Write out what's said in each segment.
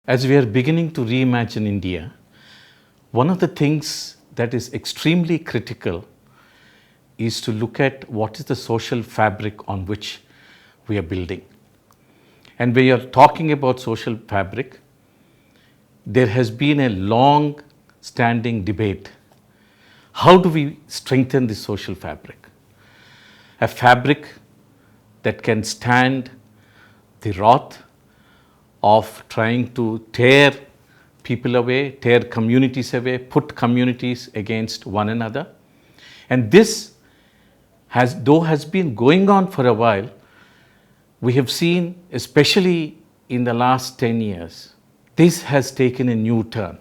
As we are beginning to reimagine India, one of the things that is extremely critical is to look at what is the social fabric on which we are building. And when you are talking about social fabric, there has been a long standing debate. How do we strengthen the social fabric? A fabric that can stand the wrath of trying to tear people away, tear communities away, put communities against one another. And this has been going on for a while, we have seen, especially in the last 10 years, this has taken a new turn.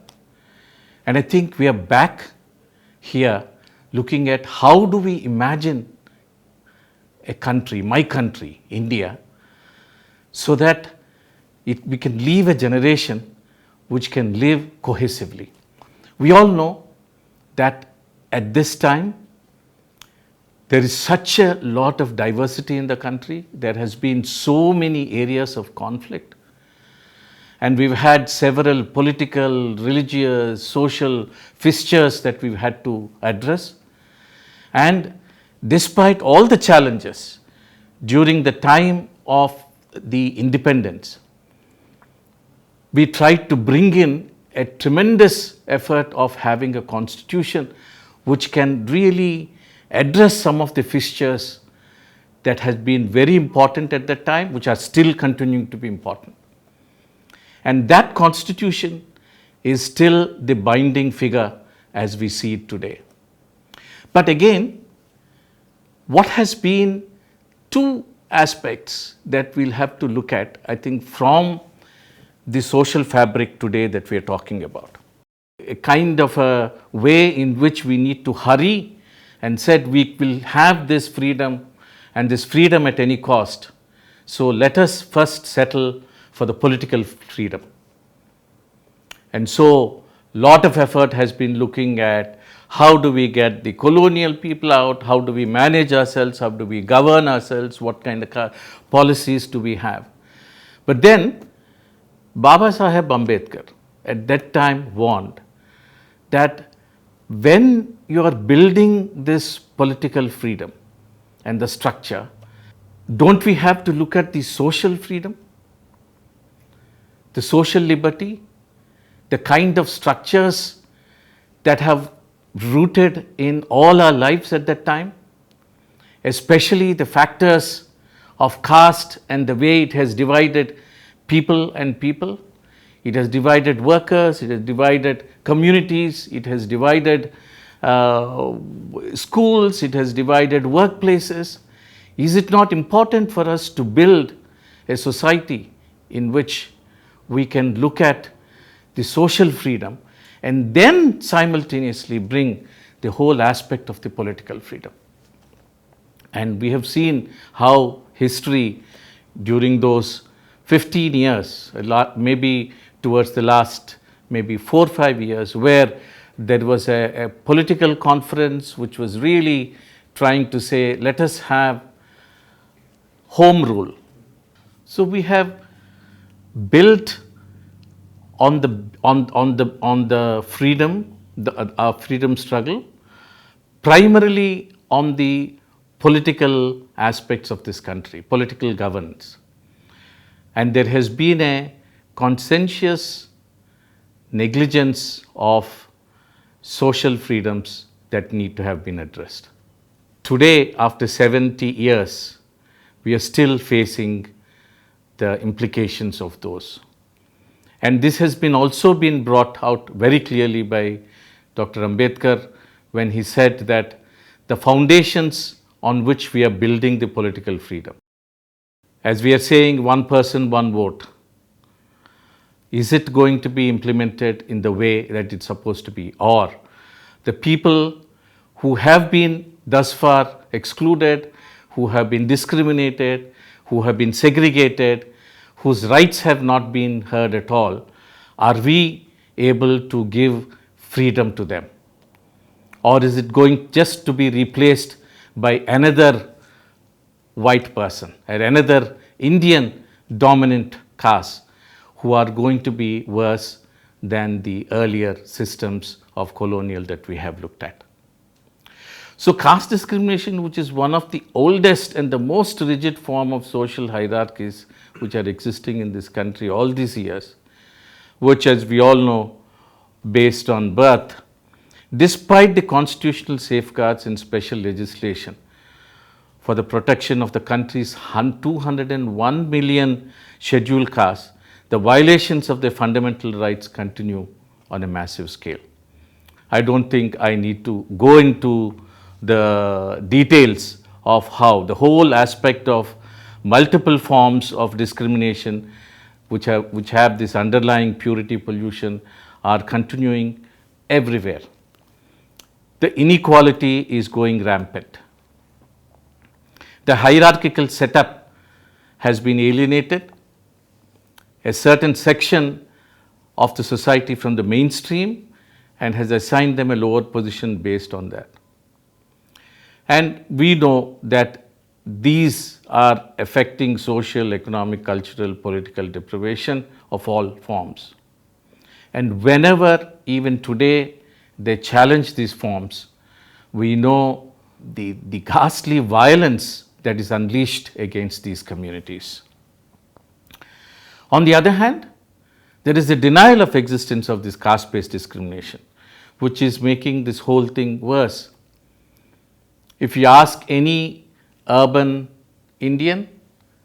And I think we are back here looking at how do we imagine a country, my country, India, so that we can leave a generation which can live cohesively. We all know that at this time, there is such a lot of diversity in the country. There has been so many areas of conflict. And we've had several political, religious, social fissures that we've had to address. And despite all the challenges, during the time of the independence, we tried to bring in a tremendous effort of having a constitution which can really address some of the fissures that has been very important at that time, which are still continuing to be important. And that constitution is still the binding figure as we see it today. But again, what has been two aspects that we'll have to look at, I think, from the social fabric today that we are talking about. A kind of a way in which we need to hurry and said we will have this freedom and this freedom at any cost. So let us first settle for the political freedom. And so a lot of effort has been looking at how do we get the colonial people out, how do we manage ourselves, how do we govern ourselves, what kind of policies do we have. But then Baba Saheb Ambedkar at that time warned that when you are building this political freedom and the structure, don't we have to look at the social freedom, the social liberty, the kind of structures that have rooted in all our lives at that time, especially the factors of caste and the way it has divided people and people. It has divided workers, it has divided communities, it has divided schools, it has divided workplaces. Is it not important for us to build a society in which we can look at the social freedom and then simultaneously bring the whole aspect of the political freedom? And we have seen how history during those 15 years, maybe towards the last maybe 4 or 5 years, where there was a political conference which was really trying to say, let us have home rule. So we have built on the freedom, our freedom struggle, primarily on the political aspects of this country, political governance. And there has been a conscientious negligence of social freedoms that need to have been addressed. Today, after 70 years, we are still facing the implications of those. And this has been also been brought out very clearly by Dr. Ambedkar when he said that the foundations on which we are building the political freedom, as we are saying, one person, one vote, is it going to be implemented in the way that it's supposed to be? Or the people who have been thus far excluded, who have been discriminated, who have been segregated, whose rights have not been heard at all, are we able to give freedom to them? Or is it going just to be replaced by another white person or another Indian dominant caste who are going to be worse than the earlier systems of colonial that we have looked at. So caste discrimination, which is one of the oldest and the most rigid form of social hierarchies which are existing in this country all these years, which, as we all know, based on birth, despite the constitutional safeguards and special legislation for the protection of the country's 201 million scheduled castes, the violations of their fundamental rights continue on a massive scale. I don't think I need to go into the details of how the whole aspect of multiple forms of discrimination which have this underlying purity pollution are continuing everywhere. The inequality is going rampant. The hierarchical setup has been alienated. A certain section of the society from the mainstream and has assigned them a lower position based on that. And we know that these are affecting social, economic, cultural, political deprivation of all forms. And whenever, even today, they challenge these forms, we know the ghastly violence that is unleashed against these communities. On the other hand, there is a denial of existence of this caste-based discrimination, which is making this whole thing worse. If you ask any urban Indian,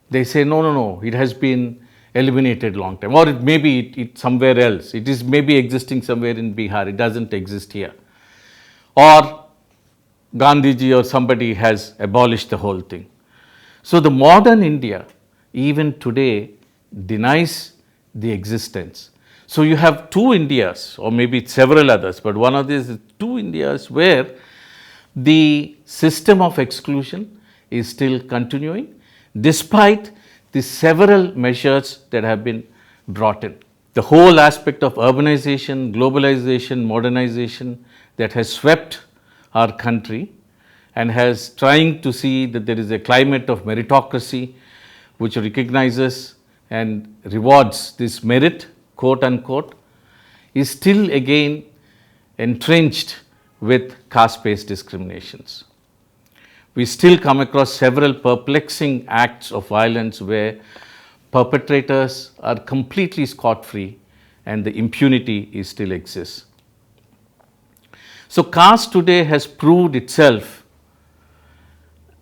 they say, no, it has been eliminated long time, or it maybe it somewhere else. It is maybe existing somewhere in Bihar, it doesn't exist here. Or Gandhiji or somebody has abolished the whole thing. So the modern India, even today, denies the existence. So you have two Indias, or maybe several others, but one of these is two Indias where the system of exclusion is still continuing despite the several measures that have been brought in. The whole aspect of urbanization, globalization, modernization that has swept our country and has trying to see that there is a climate of meritocracy which recognizes and rewards this merit, quote unquote, is still again entrenched with caste-based discriminations. We still come across several perplexing acts of violence where perpetrators are completely scot-free and the impunity still exists. So caste today has proved itself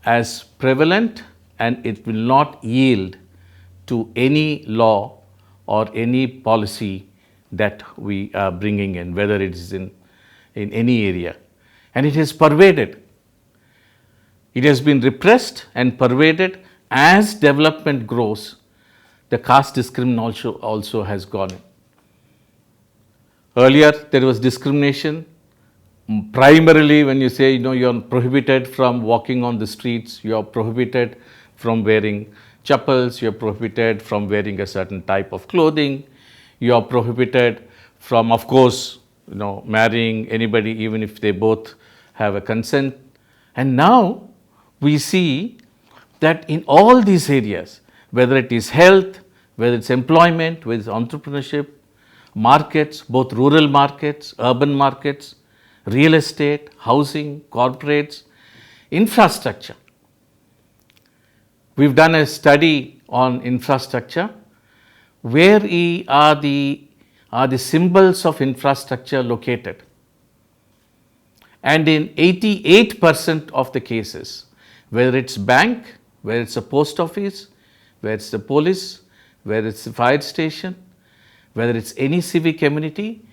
as prevalent, and it will not yield to any law or any policy that we are bringing in, whether it is in any area. And it is pervaded. It has been repressed and pervaded. As development grows, the caste discrimination also has gone in. Earlier, there was discrimination primarily when you say, you are prohibited from walking on the streets, you are prohibited from wearing chappals, you are prohibited from wearing a certain type of clothing, you are prohibited from, of course, marrying anybody even if they both have a consent. And now we see that in all these areas, whether it is health, whether it's employment, whether it's entrepreneurship, markets, both rural markets, urban markets, real estate, housing, corporates, infrastructure. We've done a study on infrastructure. Where are the symbols of infrastructure located? And in 88% of the cases, whether it's bank, whether it's a post office, whether it's the police, whether it's the fire station, whether it's any civic community,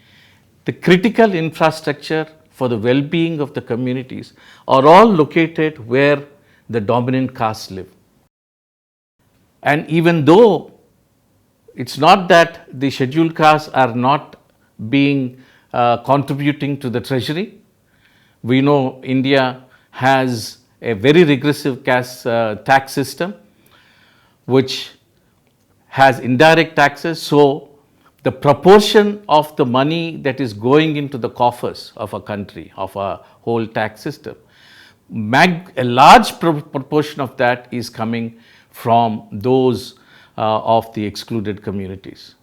the critical infrastructure for the well-being of the communities are all located where the dominant castes live. And even though it's not that the scheduled castes are not being contributing to the treasury, we know India has a very regressive caste tax system which has indirect taxes. So the proportion of the money that is going into the coffers of a country, of a whole tax system, a large proportion of that is coming from those of the excluded communities.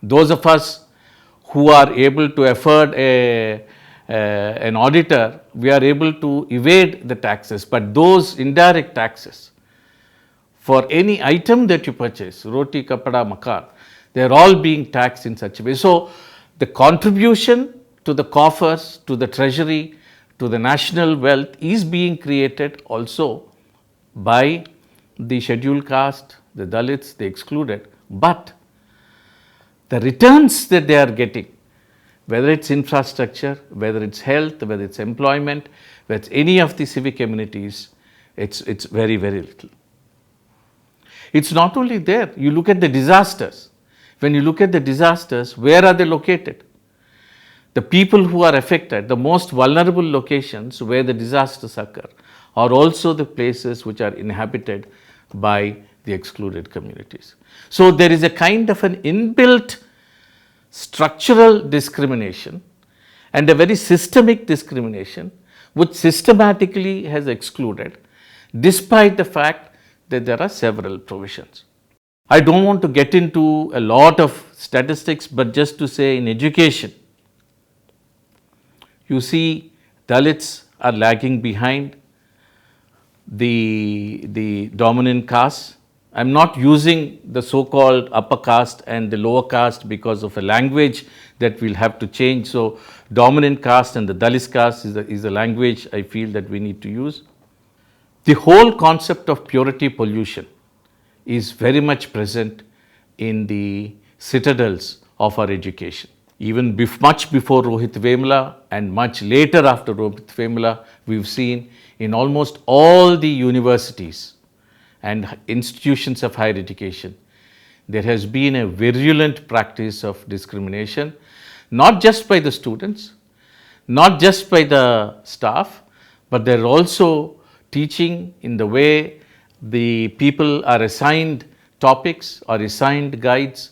Those of us who are able to afford an auditor, we are able to evade the taxes. But those indirect taxes, for any item that you purchase, roti, kapada, makan, they are all being taxed in such a way. So the contribution to the coffers, to the treasury, to the national wealth is being created also by the scheduled caste, the Dalits, the excluded. But the returns that they are getting, whether it's infrastructure, whether it's health, whether it's employment, whether it's any of the civic amenities, it's very, very little. It's not only there. You look at the disasters. When you look at the disasters, where are they located? The people who are affected, the most vulnerable locations where the disasters occur, are also the places which are inhabited by the excluded communities. So there is a kind of an inbuilt structural discrimination and a very systemic discrimination which systematically has excluded, despite the fact that there are several provisions. I don't want to get into a lot of statistics, but just to say in education, you see Dalits are lagging behind the dominant caste. I am not using the so-called upper caste and the lower caste because of a language that we'll have to change. So dominant caste and the Dalit caste is a language I feel that we need to use. The whole concept of purity pollution is very much present in the citadels of our education. Even much before Rohit Vemula and much later after Rohit Vemula, we've seen in almost all the universities and institutions of higher education, there has been a virulent practice of discrimination, not just by the students, not just by the staff, but they're also teaching in the way the people are assigned topics or assigned guides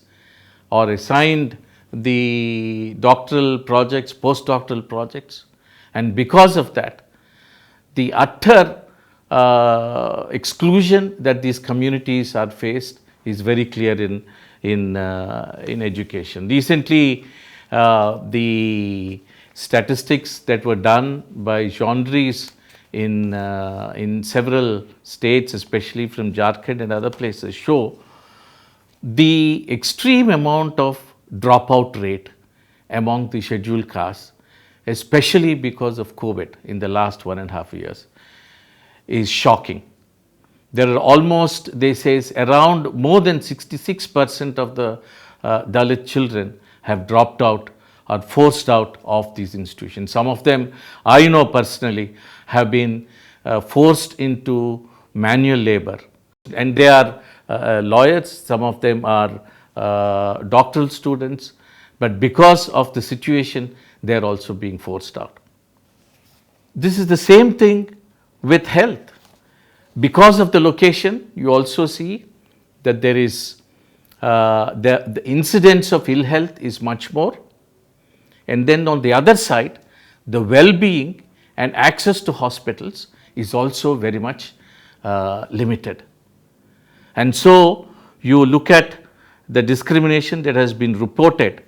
or assigned the doctoral projects, postdoctoral projects. And because of that, the utter exclusion that these communities are faced is very clear in education. Recently, the statistics that were done by genres in several states, especially from Jharkhand and other places, show the extreme amount of dropout rate among the scheduled castes, especially because of COVID in the last 1.5 years, is shocking. There are almost, they say, around more than 66% of the Dalit children have dropped out or forced out of these institutions. Some of them, I know personally, have been forced into manual labor, and they are lawyers, some of them are doctoral students, but because of the situation, they are also being forced out. This is the same thing with health. Because of the location, you also see that there is the incidence of ill health is much more, and then on the other side, the well-being and access to hospitals is also very much limited. And so you look at the discrimination that has been reported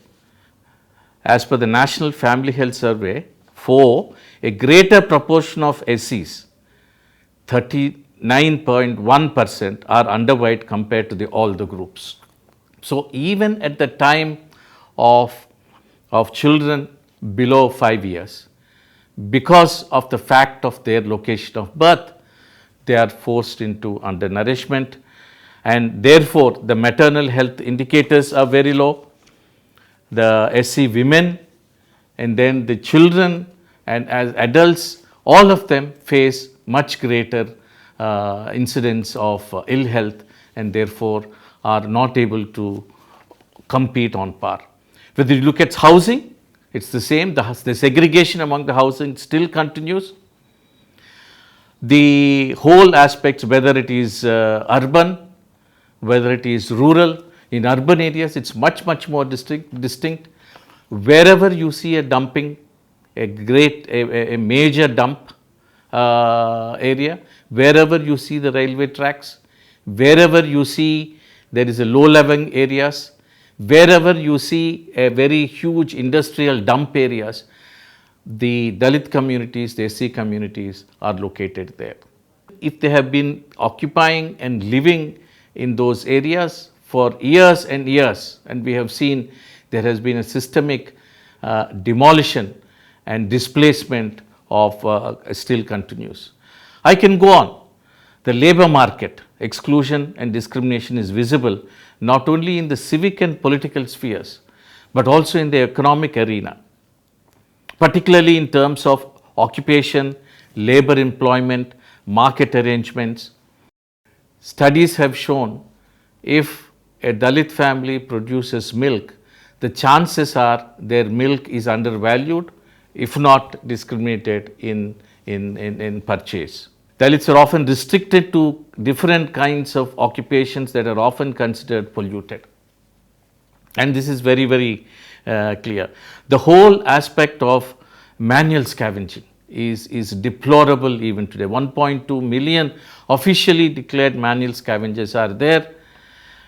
as per the National Family Health Survey for a greater proportion of SCs, 39.1% are underweight compared to all the groups. So even at the time of children below 5 years, because of the fact of their location of birth, they are forced into undernourishment, and therefore the maternal health indicators are very low. The SC women and then the children and as adults, all of them face much greater incidence of ill health, and therefore are not able to compete on par. Whether you look at housing, it's the same. The segregation among the housing still continues. The whole aspects, whether it is urban, whether it is rural, in urban areas it's much more distinct. Wherever you see a dumping, a major dump area, wherever you see the railway tracks, wherever you see there is a low-lying areas, Wherever you see a very huge industrial dump areas, the Dalit communities, the SC communities are located there. If they have been occupying and living in those areas for years and years, and we have seen there has been a systemic demolition and displacement of still continues. I can go on. The labor market exclusion and discrimination is visible not only in the civic and political spheres, but also in the economic arena, particularly in terms of occupation, labor employment, market arrangements. Studies have shown if a Dalit family produces milk, the chances are their milk is undervalued, if not discriminated in purchase. Dalits are often restricted to different kinds of occupations that are often considered polluted. And this is very, very clear. The whole aspect of manual scavenging is deplorable even today. 1.2 million officially declared manual scavengers are there,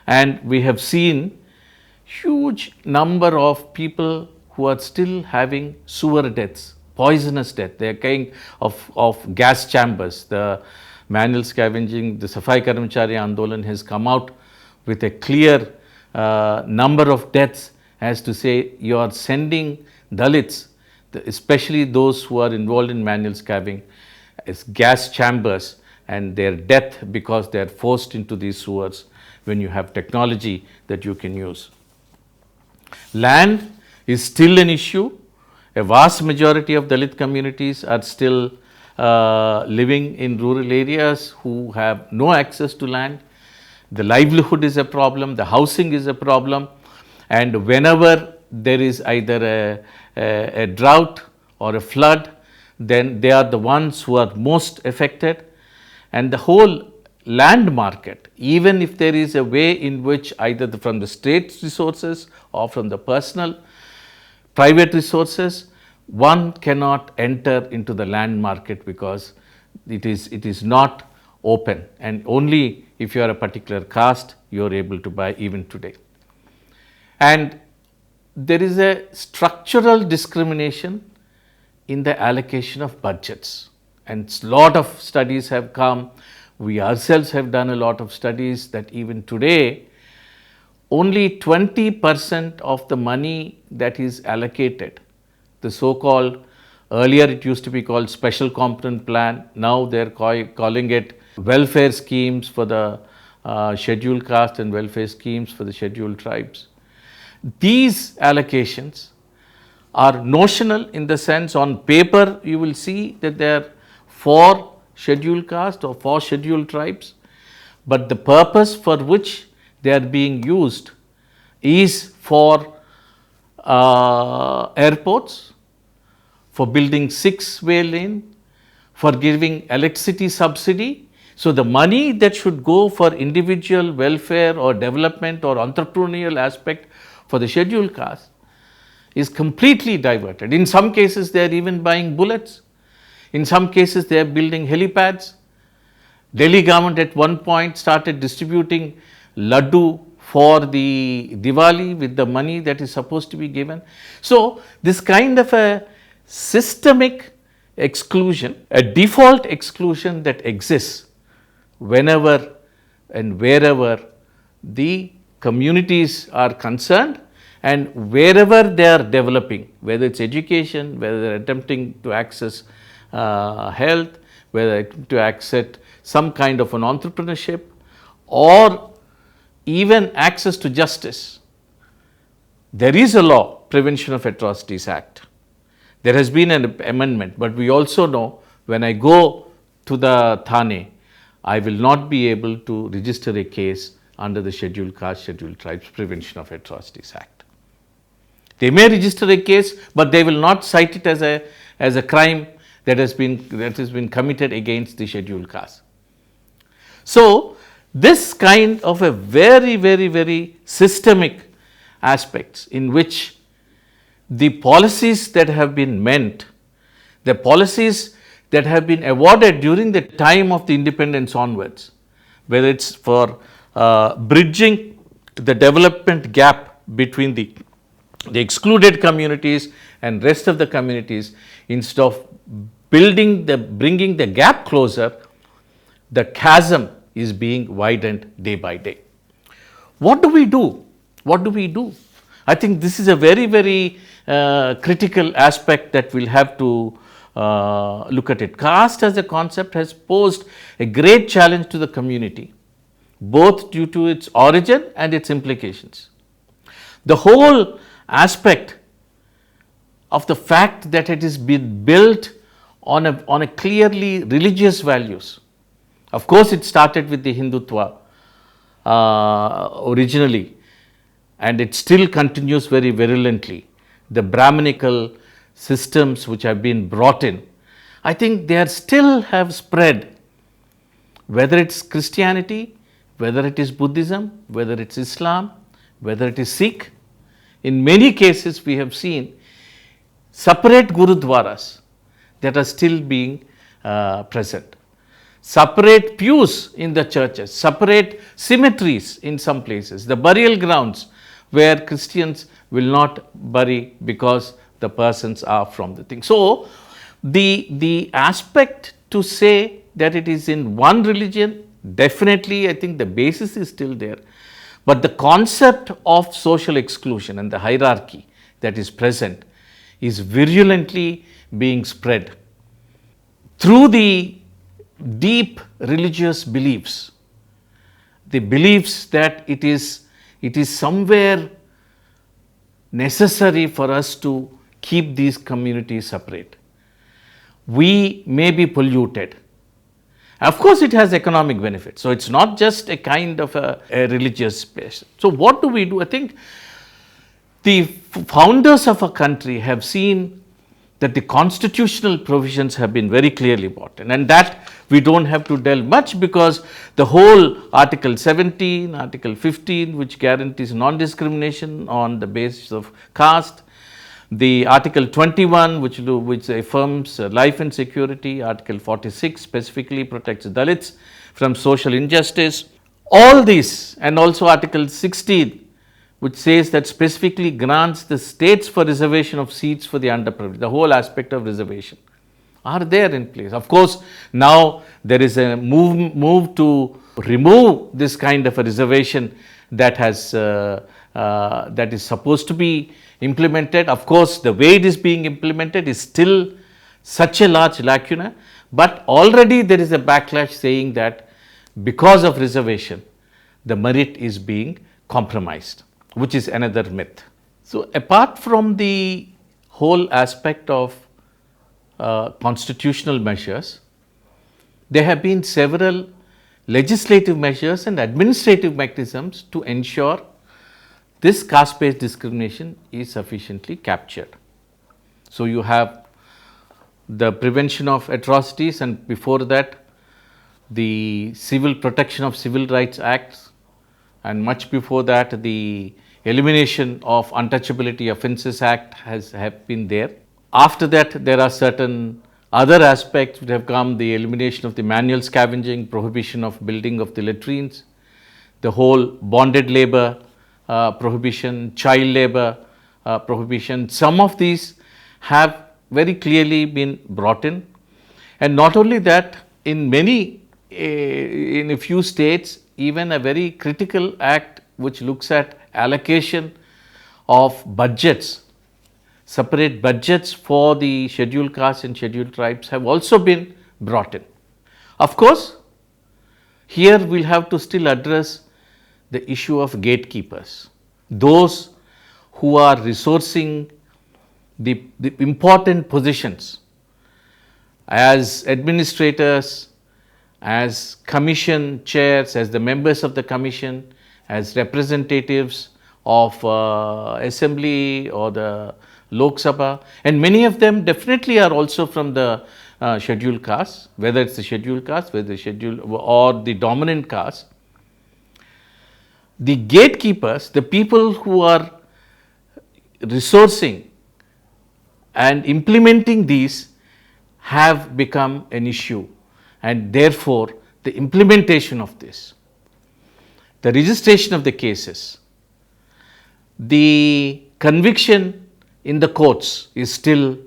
and we have seen huge number of people who are still having sewer deaths, poisonous death. They are kind of gas chambers. The manual scavenging, the Safai Karmachari Andolan has come out with a clear number of deaths as to say you are sending Dalits, especially those who are involved in manual scavenging, as gas chambers, and their death because they are forced into these sewers when you have technology that you can use. Land is still an issue. A vast majority of Dalit communities are still living in rural areas who have no access to land. The livelihood is a problem, the housing is a problem, and whenever there is either a drought or a flood, then they are the ones who are most affected. And the whole land market, even if there is a way in which either from the state's resources or from the personal private resources, one cannot enter into the land market because it is not open, and only if you are a particular caste you are able to buy even today. And there is a structural discrimination in the allocation of budgets, and a lot of studies have come. We ourselves have done a lot of studies that even today only 20% of the money that is allocated, the so-called, earlier it used to be called special component plan, now they are calling it welfare schemes for the scheduled caste and welfare schemes for the scheduled tribes. These allocations are notional in the sense on paper you will see that they are for scheduled caste or for scheduled tribes, but the purpose for which they are being used is for airports, for building 6-way lane, for giving electricity subsidy. So, the money that should go for individual welfare or development or entrepreneurial aspect for the scheduled caste is completely diverted. In some cases they are even buying bullets, in some cases they are building helipads. Delhi government at one point started distributing laddu for the Diwali with the money that is supposed to be given. So, this kind of a systemic exclusion, a default exclusion that exists whenever and wherever the communities are concerned and wherever they are developing, whether it is education, whether they are attempting to access health, whether to access some kind of an entrepreneurship or even access to justice. There is a law, Prevention of Atrocities Act. There has been an amendment, but we also know when I go to the Thane, I will not be able to register a case under the Scheduled Caste, Scheduled Tribes Prevention of Atrocities Act. They may register a case, but they will not cite it as a crime that has been committed against the scheduled caste. So, this kind of a very, very, very systemic aspects in which the policies that have been meant, the policies that have been awarded during the time of the independence onwards, whether it is for bridging the development gap between the excluded communities and rest of the communities, instead of bringing the gap closer, the chasm is being widened day by day. What do we do? What do we do? I think this is a very, very critical aspect that we'll have to look at it. Caste as a concept has posed a great challenge to the community, both due to its origin and its implications. The whole aspect of the fact that it is been built on a clearly religious values. Of course, it started with the Hindutva originally, and it still continues very virulently. The Brahminical systems which have been brought in, I think they are still have spread, whether it's Christianity, whether it is Buddhism, whether it's Islam, whether it is Sikh. In many cases, we have seen separate Gurudwaras that are still being present, separate pews in the churches, separate cemeteries in some places, the burial grounds where Christians will not bury because the persons are from the thing. So, the aspect to say that it is in one religion, definitely I think the basis is still there, but the concept of social exclusion and the hierarchy that is present is virulently being spread through the deep religious beliefs, the beliefs that it is somewhere necessary for us to keep these communities separate. We may be polluted. Of course, it has economic benefits. So, it's not just a kind of a religious space. So, what do we do? I think the founders of a country have seen that the constitutional provisions have been very clearly important, and that we don't have to delve much, because the whole Article 17, Article 15, which guarantees non-discrimination on the basis of caste, the Article 21, which affirms life and security, Article 46 specifically protects Dalits from social injustice, all these, and also Article 16, which says that specifically grants the states for reservation of seats for the underprivileged, the whole aspect of reservation are there in place. Of course, now there is a move to remove this kind of a reservation that is supposed to be implemented. Of course, the way it is being implemented is still such a large lacuna, but already there is a backlash saying that because of reservation, the merit is being compromised, which is another myth. So, apart from the whole aspect of constitutional measures, there have been several legislative measures and administrative mechanisms to ensure this caste-based discrimination is sufficiently captured. So, you have the prevention of atrocities, and before that the Civil Protection of Civil Rights Acts, and much before that the Elimination of Untouchability Offences Act have been there. After that, there are certain other aspects which have come: the elimination of the manual scavenging, prohibition of building of the latrines, the whole bonded labor prohibition, child labor prohibition. Some of these have very clearly been brought in, and not only that, in a few states, even a very critical act which looks at allocation of budgets, separate budgets for the scheduled castes and scheduled tribes have also been brought in. Of course, here we will have to still address the issue of gatekeepers, those who are resourcing the important positions as administrators, as commission chairs, as the members of the commission, as representatives of assembly or the Lok Sabha, and many of them definitely are also from the scheduled caste, whether it's the scheduled caste, whether the scheduled or the dominant caste. The gatekeepers, the people who are resourcing and implementing these, have become an issue, and therefore the implementation of this, the registration of the cases, the conviction in the courts is still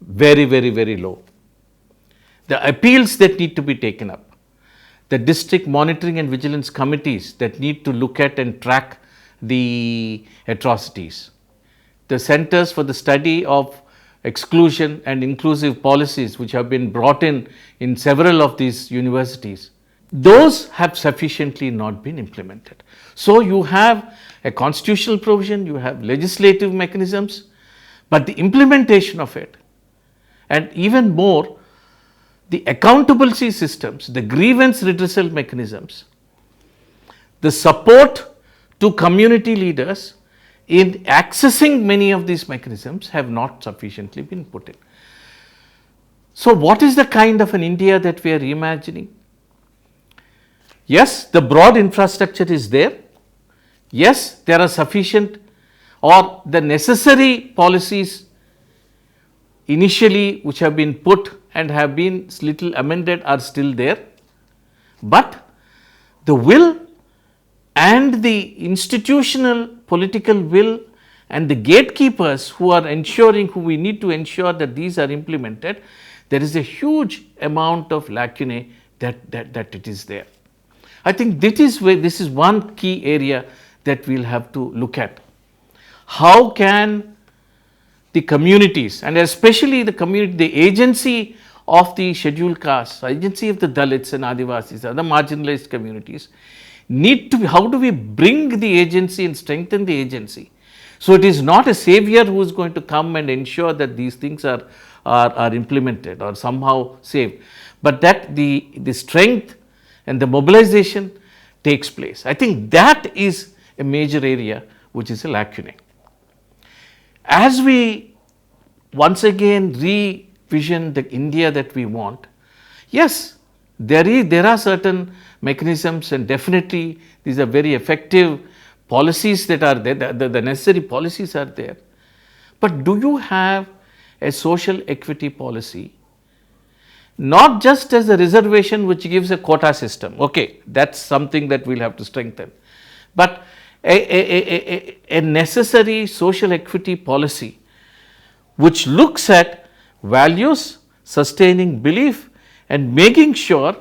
very, very, very low. The appeals that need to be taken up, the district monitoring and vigilance committees that need to look at and track the atrocities, the centers for the study of exclusion and inclusive policies which have been brought in several of these universities, those have sufficiently not been implemented. So you have a constitutional provision, you have legislative mechanisms, but the implementation of it, and even more, the accountability systems, the grievance redressal mechanisms, the support to community leaders in accessing many of these mechanisms have not sufficiently been put in. So what is the kind of an India that we are imagining? Yes, the broad infrastructure is there. Yes, there are sufficient or the necessary policies initially which have been put and have been little amended are still there, but the will and the institutional political will and the gatekeepers who are ensuring, who we need to ensure that these are implemented, there is a huge amount of lacunae that it is there. I think this is one key area that we will have to look at. How can the communities, and especially the community, the agency of the scheduled castes, agency of the Dalits and Adivasis, other marginalized communities, need to be, how do we bring the agency and strengthen the agency? So it is not a savior who is going to come and ensure that these things are implemented or somehow saved, but that the strength and the mobilization takes place. I think that is a major area which is a lacunae. As we once again revision the India that we want, yes, there are certain mechanisms, and definitely these are very effective policies that are there, the necessary policies are there. But do you have a social equity policy? Not just as a reservation which gives a quota system, okay, that is something that we will have to strengthen, but a necessary social equity policy which looks at values, sustaining belief and making sure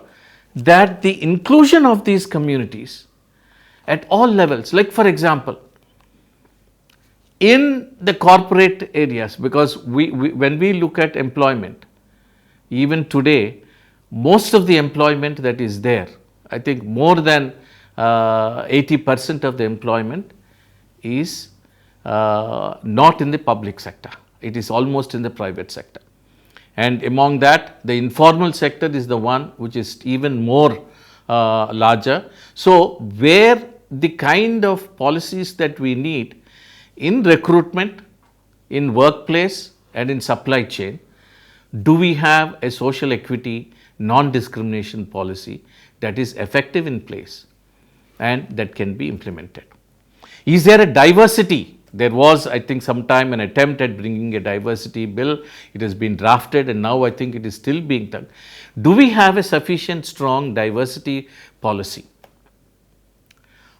that the inclusion of these communities at all levels, like for example, in the corporate areas, because when we look at employment, even today, most of the employment that is there, I think more than 80% of the employment is not in the public sector. It is almost in the private sector. And among that, the informal sector is the one which is even more larger. So, where the kind of policies that we need in recruitment, in workplace and in supply chain, do we have a social equity non-discrimination policy that is effective in place and that can be implemented? Is there a diversity? There was, I think, sometime an attempt at bringing a diversity bill. It has been drafted and now I think it is still being done. Do we have a sufficient strong diversity policy?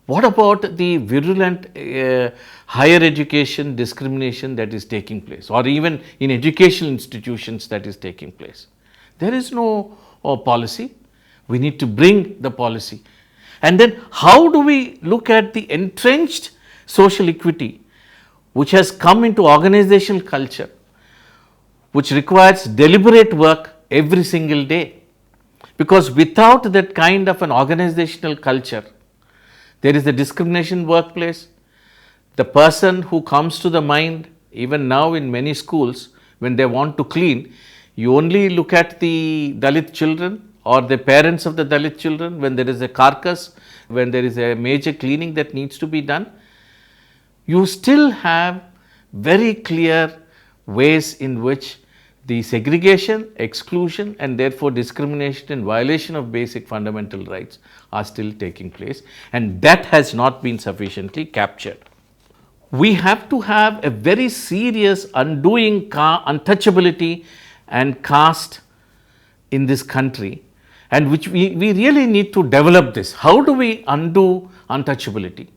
What about the virulent higher education discrimination that is taking place, or even in educational institutions that is taking place? There is no policy. We need to bring the policy. And then how do we look at the entrenched social equity which has come into organizational culture, which requires deliberate work every single day? Because without that kind of an organizational culture, there is a discrimination workplace. The person who comes to the mind, even now in many schools, when they want to clean, you only look at the Dalit children or the parents of the Dalit children when there is a carcass, when there is a major cleaning that needs to be done. You still have very clear ways in which the segregation, exclusion and therefore discrimination and violation of basic fundamental rights are still taking place, and that has not been sufficiently captured. We have to have a very serious undoing untouchability and caste in this country, and which we really need to develop this. How do we undo untouchability?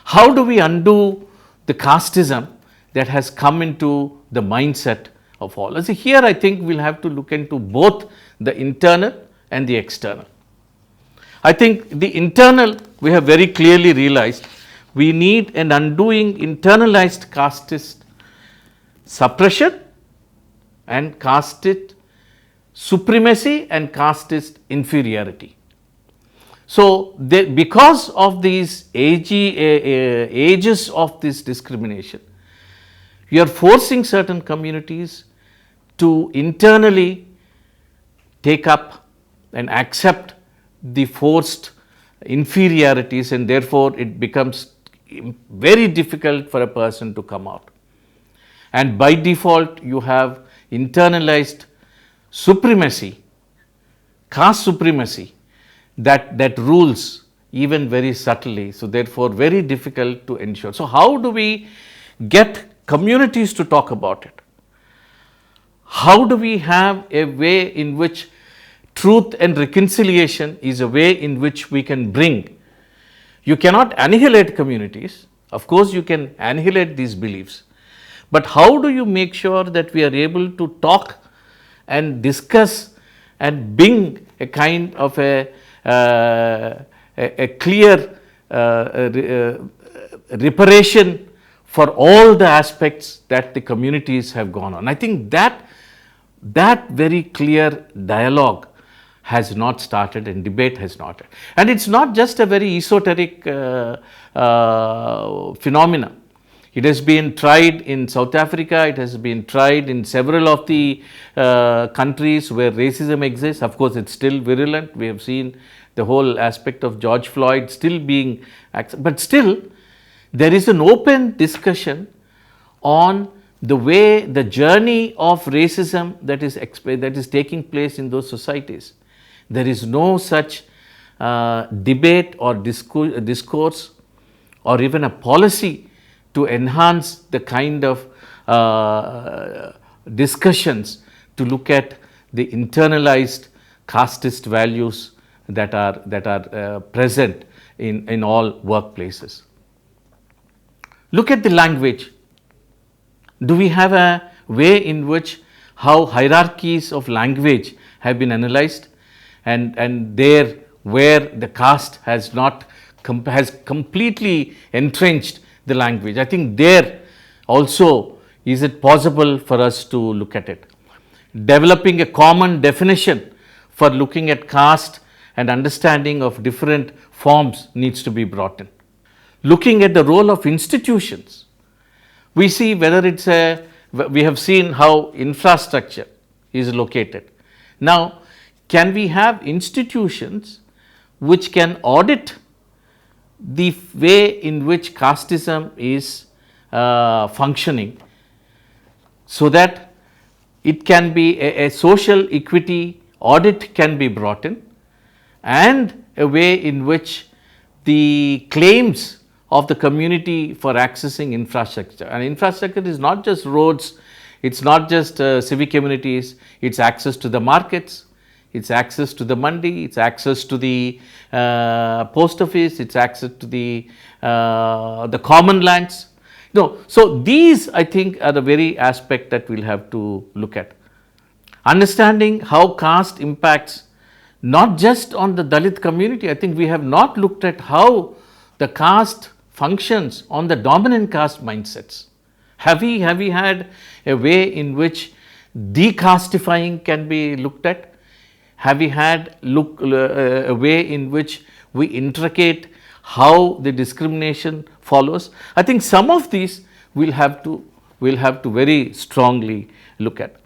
How do we undo the casteism that has come into the mindset of all. So here I think we'll have to look into both the internal and the external. I think the internal, we have very clearly realized we need an undoing internalized casteist suppression and casteist supremacy and casteist inferiority. So, because of these ages of this discrimination, we are forcing certain communities to internally take up and accept the forced inferiorities, and therefore, it becomes very difficult for a person to come out. And by default, you have internalized supremacy, caste supremacy that rules even very subtly. So, therefore, very difficult to ensure. So, how do we get communities to talk about it? How do we have a way in which truth and reconciliation is a way in which we can bring? You cannot annihilate communities. Of course, you can annihilate these beliefs. But how do you make sure that we are able to talk and discuss and bring a kind of a clear reparation for all the aspects that the communities have gone on? I think that very clear dialogue has not started and debate has not. And it is not just a very esoteric phenomena. It has been tried in South Africa, it has been tried in several of the countries where racism exists. Of course, it is still virulent. We have seen the whole aspect of George Floyd still being, but still there is an open discussion on the way the journey of racism that is taking place in those societies. There is no such debate or discourse or even a policy to enhance the kind of discussions to look at the internalized casteist values that are present in all workplaces. Look at the language. Do we have a way in which how hierarchies of language have been analyzed, and there where the caste has completely entrenched the language? I think there also is it possible for us to look at it. Developing a common definition for looking at caste and understanding of different forms needs to be brought in. Looking at the role of institutions, we see whether it's we have seen how infrastructure is located. Now, can we have institutions which can audit the way in which casteism is functioning, so that it can be a social equity audit can be brought in, and a way in which the claims of the community for accessing infrastructure, and infrastructure is not just roads, it is not just civic communities, it is access to the markets, it is access to the mandi, it is access to the post office, it is access to the common lands. No, so these I think are the very aspect that we will have to look at. Understanding how caste impacts not just on the Dalit community, I think we have not looked at how the caste functions on the dominant caste mindsets. Have we had a way in which decastifying can be looked at? Have we had a way in which we intricate how the discrimination follows? I think some of these we'll have to very strongly look at.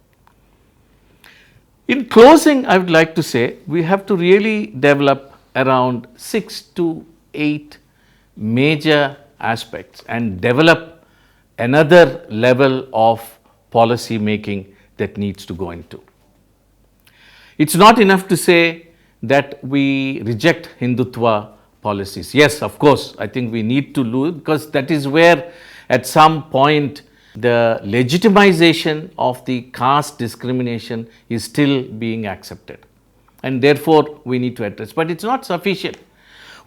In closing, I would like to say we have to really develop around 6 to 8 major aspects and develop another level of policy making that needs to go into. It is not enough to say that we reject Hindutva policies. Yes, of course, I think we need to lose, because that is where at some point the legitimization of the caste discrimination is still being accepted, and therefore we need to address, but it is not sufficient.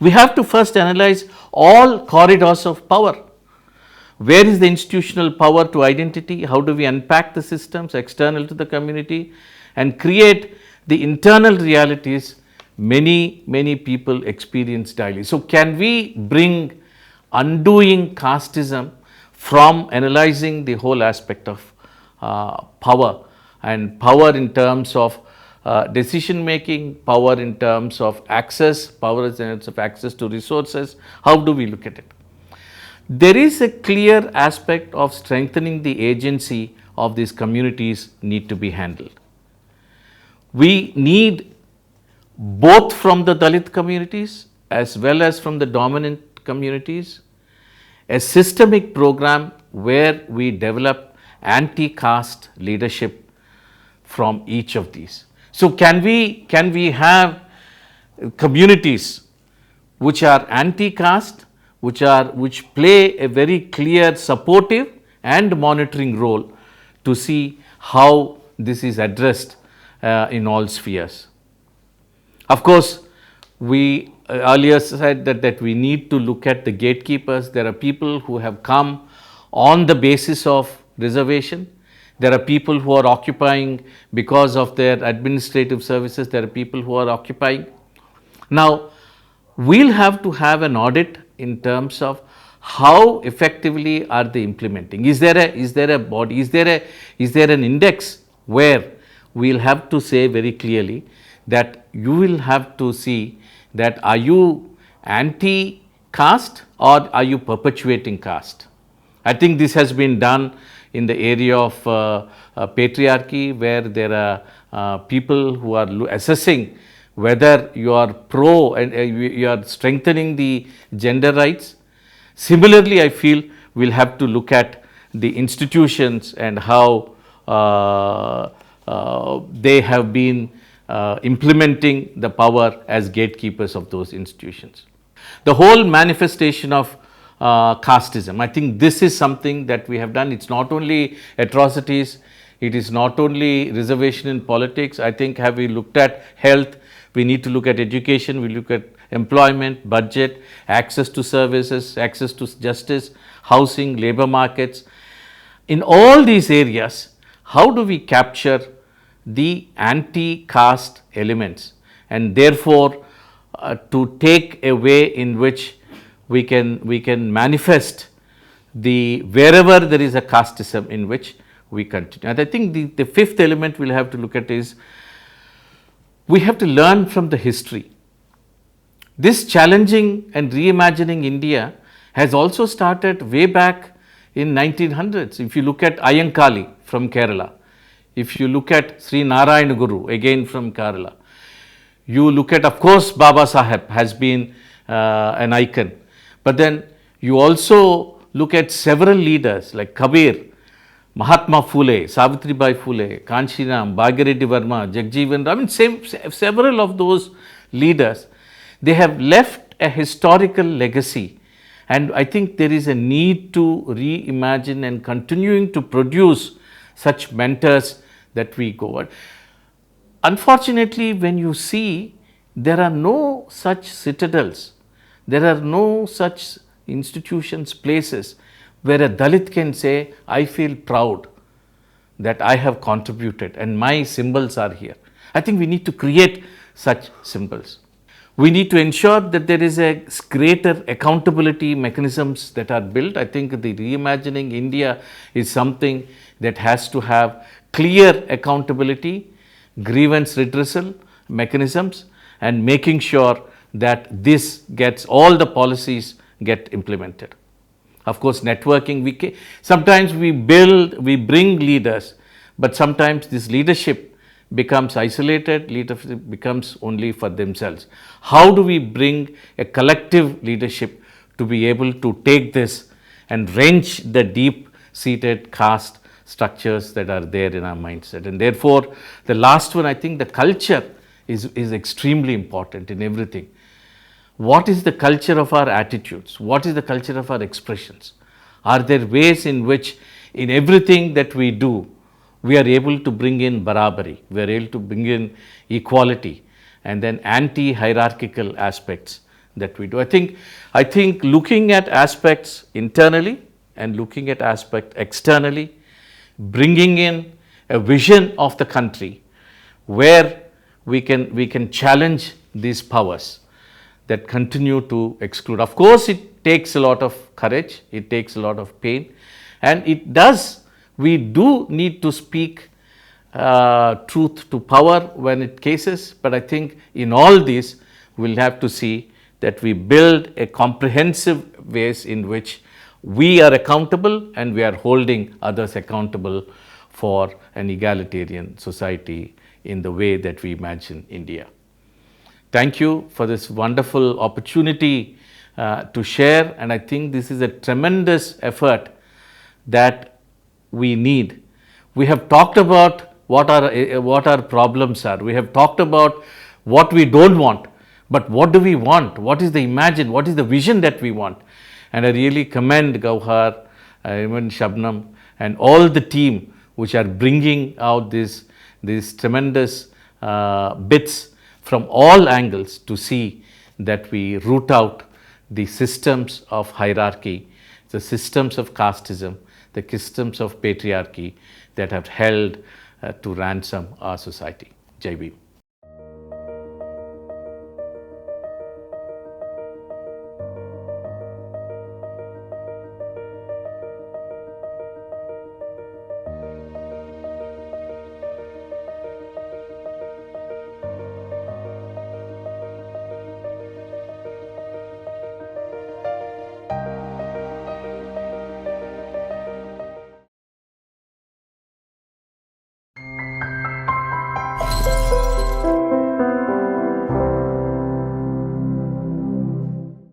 We have to first analyze all corridors of power. Where is the institutional power to identity? How do we unpack the systems external to the community and create the internal realities many people experience daily? So, can we bring undoing casteism from analyzing the whole aspect of power, and power in terms of decision making, power in terms of access, power in terms of access to resources? How do we look at it? There is a clear aspect of strengthening the agency of these communities need to be handled. We need both from the Dalit communities as well as from the dominant communities a systemic program where we develop anti-caste leadership from each of these. So, can we have communities which are anti-caste, which play a very clear supportive and monitoring role to see how this is addressed in all spheres. Of course, we earlier said that we need to look at the gatekeepers. There are people who have come on the basis of reservation. There are people who are occupying because of their administrative services. There are people who are occupying. Now, we'll have to have an audit in terms of how effectively are they implementing. Is there a body, is there an index where we'll have to say very clearly that you will have to see that are you anti-caste or are you perpetuating caste? I think this has been done in the area of patriarchy, where there are people who are assessing whether you are pro and you are strengthening the gender rights. Similarly, I feel we will have to look at the institutions and how they have been implementing the power as gatekeepers of those institutions. The whole manifestation of casteism, I think this is something that we have done. It's not only atrocities, it is not only reservation in politics. I think have we looked at health, we need to look at education, we look at employment, budget, access to services, access to justice, housing, labor markets. In all these areas, how do we capture the anti-caste elements, and therefore to take a way in which we can manifest the wherever there is a casteism in which we continue. And I think the fifth element we'll have to look at is we have to learn from the history. This challenging and reimagining India has also started way back in 1900s. If you look at Ayankhali from Kerala, if you look at Sri Narayana Guru again from Kerala, you look at, of course, Baba Saheb has been an icon, but then you also look at several leaders like Kabir, Mahatma Phule, Savitribai Phule, Kanshiram, Bhagireddy Verma, Jagjeevan Ram, several of those leaders, they have left a historical legacy, and I think there is a need to reimagine and continuing to produce such mentors that we go on. Unfortunately, when you see there are no such citadels, there are no such institutions, places where a Dalit can say, I feel proud that I have contributed and my symbols are here. I think we need to create such symbols. We need to ensure that there is a greater accountability mechanisms that are built. I think the reimagining India is something that has to have clear accountability, grievance redressal mechanisms, and making sure that this gets, all the policies get implemented. Of course, networking, sometimes we bring leaders, but sometimes this leadership becomes isolated, leadership becomes only for themselves. How do we bring a collective leadership to be able to take this and wrench the deep seated caste structures that are there in our mindset? And therefore, the last one, I think the culture is extremely important in everything. What is the culture of our attitudes? What is the culture of our expressions? Are there ways in which in everything that we do, we are able to bring in barabari, we are able to bring in equality, and then anti-hierarchical aspects that we do. I think looking at aspects internally and looking at aspect externally, bringing in a vision of the country where we can challenge these powers that continue to exclude. Of course, it takes a lot of courage, it takes a lot of pain, and we do need to speak truth to power when it cases, but I think in all these we'll have to see that we build a comprehensive ways in which we are accountable and we are holding others accountable for an egalitarian society in the way that we imagine India. Thank you for this wonderful opportunity to share, and I think this is a tremendous effort that we need. We have talked about what our problems are. We have talked about what we don't want, but what do we want? What is the vision that we want? And I really commend Gauhar, even Shabnam, and all the team which are bringing out these tremendous bits from all angles to see that we root out the systems of hierarchy, the systems of casteism, the systems of patriarchy that have held to ransom our society. Jai Bhim.